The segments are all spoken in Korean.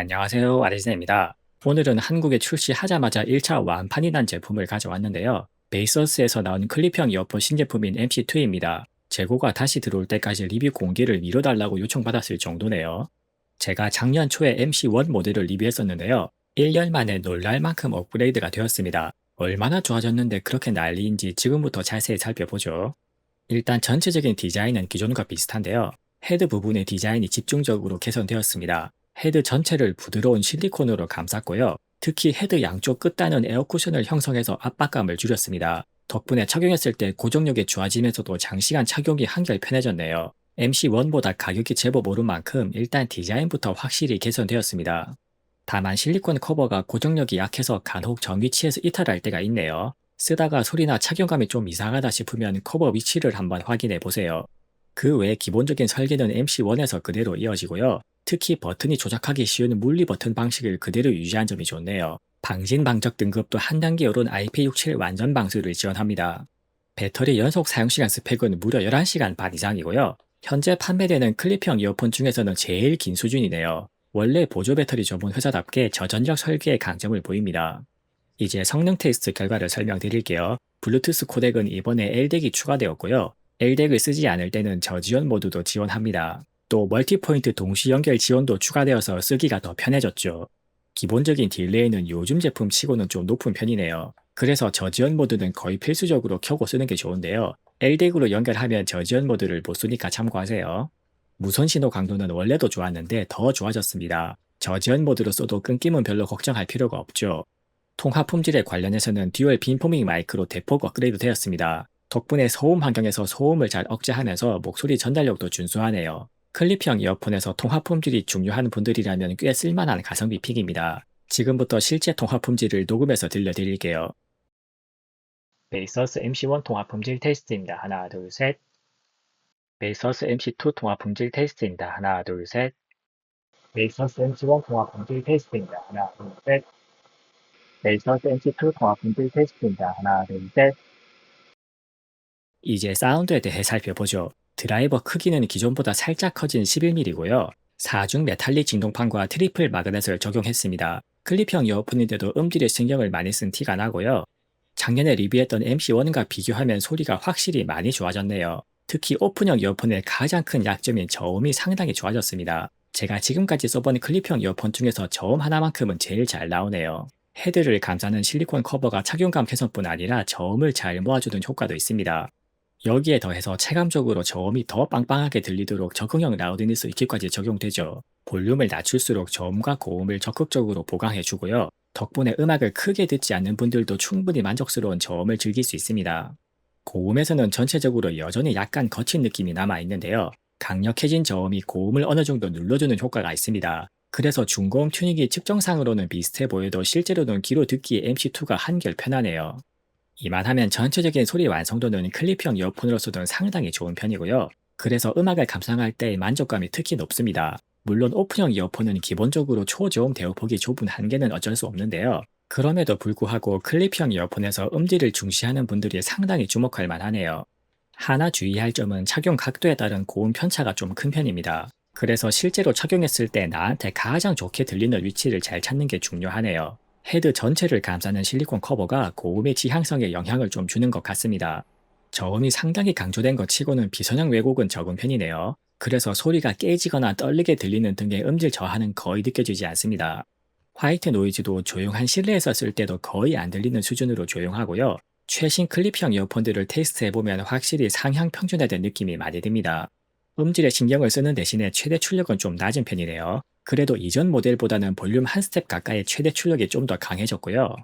안녕하세요. 아레진입니다. 오늘은 한국에 출시하자마자 1차 완판이 난 제품을 가져왔는데요. 베이서스에서 나온 클립형 이어폰 신제품인 MC2입니다. 재고가 다시 들어올 때까지 리뷰 공개를 미뤄달라고 요청받았을 정도네요. 제가 작년 초에 MC1 모델을 리뷰했었는데요. 1년 만에 놀랄 만큼 업그레이드가 되었습니다. 얼마나 좋아졌는데 그렇게 난리인지 지금부터 자세히 살펴보죠. 일단 전체적인 디자인은 기존과 비슷한데요. 헤드 부분의 디자인이 집중적으로 개선되었습니다. 헤드 전체를 부드러운 실리콘으로 감쌌고요. 특히 헤드 양쪽 끝단은 에어쿠션을 형성해서 압박감을 줄였습니다. 덕분에 착용했을 때 고정력이 좋아지면서도 장시간 착용이 한결 편해졌네요. MC1보다 가격이 제법 오른 만큼 일단 디자인부터 확실히 개선되었습니다. 다만 실리콘 커버가 고정력이 약해서 간혹 정 위치에서 이탈할 때가 있네요. 쓰다가 소리나 착용감이 좀 이상하다 싶으면 커버 위치를 한번 확인해 보세요. 그 외 기본적인 설계는 MC1에서 그대로 이어지고요. 특히 버튼이 조작하기 쉬운 물리 버튼 방식을 그대로 유지한 점이 좋네요. 방진 방적 등급도 한 단계 오른 IP67 완전 방수를 지원합니다. 배터리 연속 사용시간 스펙은 무려 11시간 반 이상이고요. 현재 판매되는 클립형 이어폰 중에서는 제일 긴 수준이네요. 원래 보조 배터리 전문 회사답게 저전력 설계의 강점을 보입니다. 이제 성능 테스트 결과를 설명드릴게요. 블루투스 코덱은 이번에 LDAC이 추가되었고요. LDAC을 쓰지 않을 때는 저지원 모드도 지원합니다. 또 멀티포인트 동시 연결 지원도 추가되어서 쓰기가 더 편해졌죠. 기본적인 딜레이는 요즘 제품 치고는 좀 높은 편이네요. 그래서 저지연 모드는 거의 필수적으로 켜고 쓰는 게 좋은데요. LDAC으로 연결하면 저지연 모드를 못 쓰니까 참고하세요. 무선 신호 강도는 원래도 좋았는데 더 좋아졌습니다. 저지연 모드로 써도 끊김은 별로 걱정할 필요가 없죠. 통화 품질에 관련해서는 듀얼 빈포밍 마이크로 대폭 업그레이드 되었습니다. 덕분에 소음 환경에서 소음을 잘 억제하면서 목소리 전달력도 준수하네요. 클립형 이어폰에서 통화 품질이 중요한 분들이라면 꽤 쓸만한 가성비 픽입니다. 지금부터 실제 통화 품질을 녹음해서 들려드릴게요. 베이서스 MC1 통화 품질 테스트입니다. 하나, 둘, 셋. 베이서스 MC2 통화 품질 테스트입니다. 하나, 둘, 셋. 베이서스 MC1 통화 품질 테스트입니다. 하나, 둘, 셋. 베이서스 MC2 통화 품질 테스트입니다. 하나, 둘, 셋. 이제 사운드에 대해 살펴보죠. 드라이버 크기는 기존보다 살짝 커진 11mm고요. 사중 메탈릭 진동판과 트리플 마그넷을 적용했습니다. 클립형 이어폰인데도 음질에 신경을 많이 쓴 티가 나고요. 작년에 리뷰했던 MC1과 비교하면 소리가 확실히 많이 좋아졌네요. 특히 오픈형 이어폰의 가장 큰 약점인 저음이 상당히 좋아졌습니다. 제가 지금까지 써본 클립형 이어폰 중에서 저음 하나만큼은 제일 잘 나오네요. 헤드를 감싸는 실리콘 커버가 착용감 개선뿐 아니라 저음을 잘 모아주는 효과도 있습니다. 여기에 더해서 체감적으로 저음이 더 빵빵하게 들리도록 적응형 라우드니스 EQ까지 적용되죠. 볼륨을 낮출수록 저음과 고음을 적극적으로 보강해주고요. 덕분에 음악을 크게 듣지 않는 분들도 충분히 만족스러운 저음을 즐길 수 있습니다. 고음에서는 전체적으로 여전히 약간 거친 느낌이 남아있는데요. 강력해진 저음이 고음을 어느 정도 눌러주는 효과가 있습니다. 그래서 중고음 튜닝이 측정상으로는 비슷해 보여도 실제로는 귀로 듣기에 MC2가 한결 편하네요. 이만하면 전체적인 소리 완성도는 클립형 이어폰으로서도 상당히 좋은 편이고요. 그래서 음악을 감상할 때 만족감이 특히 높습니다. 물론 오픈형 이어폰은 기본적으로 초저음 대역폭이 좁은 한계는 어쩔 수 없는데요. 그럼에도 불구하고 클립형 이어폰에서 음질을 중시하는 분들이 상당히 주목할 만하네요. 하나 주의할 점은 착용 각도에 따른 고음 편차가 좀 큰 편입니다. 그래서 실제로 착용했을 때 나한테 가장 좋게 들리는 위치를 잘 찾는 게 중요하네요. 헤드 전체를 감싸는 실리콘 커버가 고음의 지향성에 영향을 좀 주는 것 같습니다. 저음이 상당히 강조된 것 치고는 비선형 왜곡은 적은 편이네요. 그래서 소리가 깨지거나 떨리게 들리는 등의 음질 저하는 거의 느껴지지 않습니다. 화이트 노이즈도 조용한 실내에서 쓸 때도 거의 안 들리는 수준으로 조용하고요. 최신 클립형 이어폰들을 테스트해보면 확실히 상향 평준화된 느낌이 많이 듭니다. 음질에 신경을 쓰는 대신에 최대 출력은 좀 낮은 편이네요. 그래도 이전 모델보다는 볼륨 한 스텝 가까이 최대 출력이 좀 더 강해졌고요.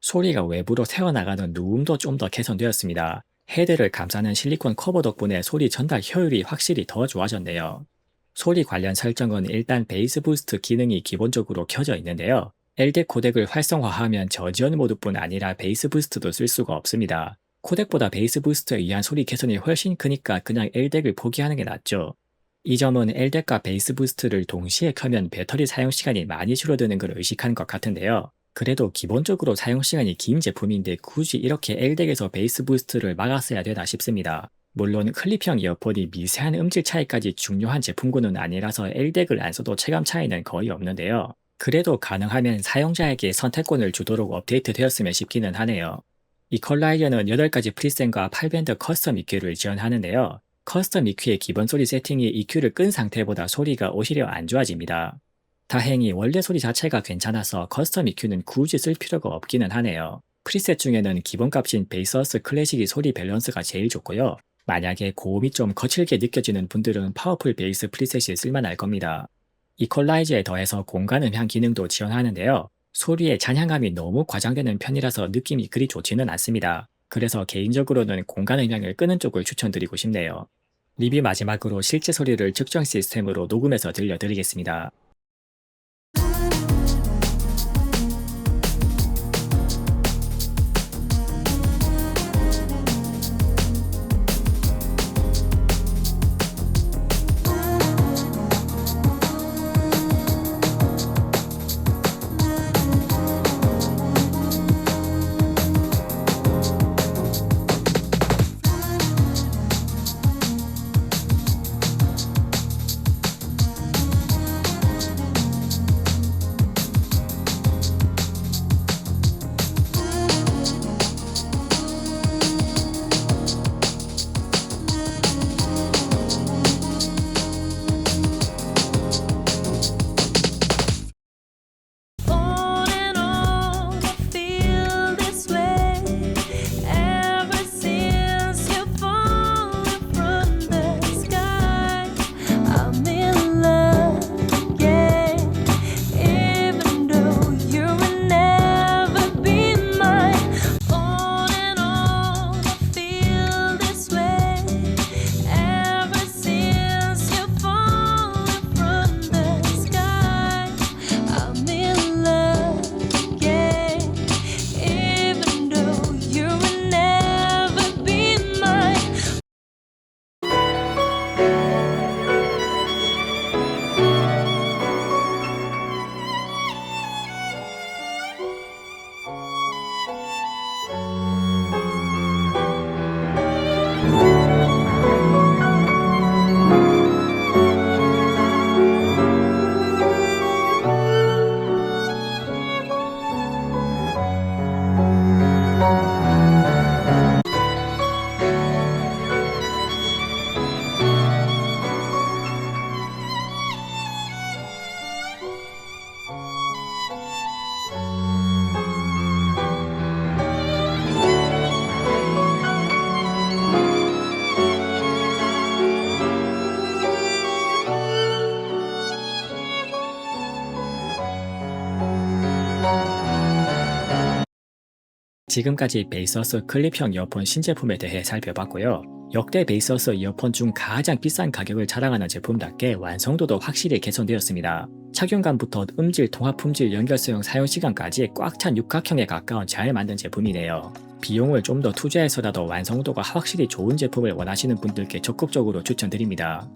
소리가 외부로 새어나가는 누음도 좀 더 개선되었습니다. 헤드를 감싸는 실리콘 커버 덕분에 소리 전달 효율이 확실히 더 좋아졌네요. 소리 관련 설정은 일단 베이스 부스트 기능이 기본적으로 켜져 있는데요. LDAC 코덱을 활성화하면 저지연 모드뿐 아니라 베이스 부스트도 쓸 수가 없습니다. 코덱보다 베이스 부스트에 의한 소리 개선이 훨씬 크니까 그냥 LDAC을 포기하는 게 낫죠. 이 점은 LDAC과 베이스 부스트를 동시에 켜면 배터리 사용 시간이 많이 줄어드는 걸 의식한 것 같은데요. 그래도 기본적으로 사용 시간이 긴 제품인데 굳이 이렇게 LDAC에서 베이스 부스트를 막았어야 되나 싶습니다. 물론 클립형 이어폰이 미세한 음질 차이까지 중요한 제품군은 아니라서 LDAC을 안 써도 체감 차이는 거의 없는데요. 그래도 가능하면 사용자에게 선택권을 주도록 업데이트되었으면 싶기는 하네요. 이퀄라이저는 8가지 프리셋과 8밴드 커스텀 EQ를 지원하는데요. 커스텀 EQ의 기본 소리 세팅이 EQ를 끈 상태보다 소리가 오히려 안 좋아집니다. 다행히 원래 소리 자체가 괜찮아서 커스텀 EQ는 굳이 쓸 필요가 없기는 하네요. 프리셋 중에는 기본값인 베이서스 클래식이 소리 밸런스가 제일 좋고요. 만약에 고음이 좀 거칠게 느껴지는 분들은 파워풀 베이스 프리셋이 쓸만할 겁니다. 이퀄라이저에 더해서 공간 음향 기능도 지원하는데요. 소리의 잔향감이 너무 과장되는 편이라서 느낌이 그리 좋지는 않습니다. 그래서 개인적으로는 공간 음향을 끄는 쪽을 추천드리고 싶네요. 리뷰 마지막으로 실제 소리를 측정 시스템으로 녹음해서 들려드리겠습니다. On and on, I feel this way ever since you fallen from the sky. I'm in love again, even though you will never be mine. On and on, I feel this way ever since you fallen from the sky. I'm in love again, even though you will never be mine. 지금까지 베이서스 클립형 이어폰 신제품에 대해 살펴봤고요. 역대 베이서스 이어폰 중 가장 비싼 가격을 자랑하는 제품답게 완성도도 확실히 개선되었습니다. 착용감부터 음질, 통합 품질, 연결성, 사용시간까지 꽉 찬 육각형에 가까운 잘 만든 제품이네요. 비용을 좀 더 투자해서라도 완성도가 확실히 좋은 제품을 원하시는 분들께 적극적으로 추천드립니다.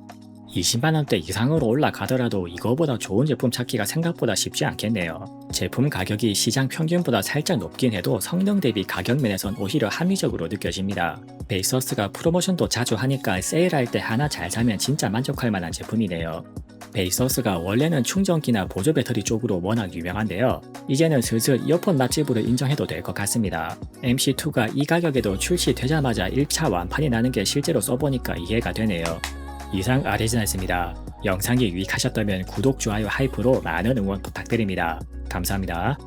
20만원대 이상으로 올라가더라도 이거보다 좋은 제품 찾기가 생각보다 쉽지 않겠네요. 제품 가격이 시장 평균보다 살짝 높긴 해도 성능 대비 가격 면에선 오히려 합리적으로 느껴집니다. 베이서스가 프로모션도 자주 하니까 세일할 때 하나 잘 사면 진짜 만족할 만한 제품이네요. 베이서스가 원래는 충전기나 보조 배터리 쪽으로 워낙 유명한데요. 이제는 슬슬 이어폰 맛집으로 인정해도 될 것 같습니다. MC2가 이 가격에도 출시되자마자 1차 완판이 나는 게 실제로 써보니까 이해가 되네요. 이상 아리즈나였습니다. 영상이 유익하셨다면 구독, 좋아요, 하이프로 많은 응원 부탁드립니다. 감사합니다.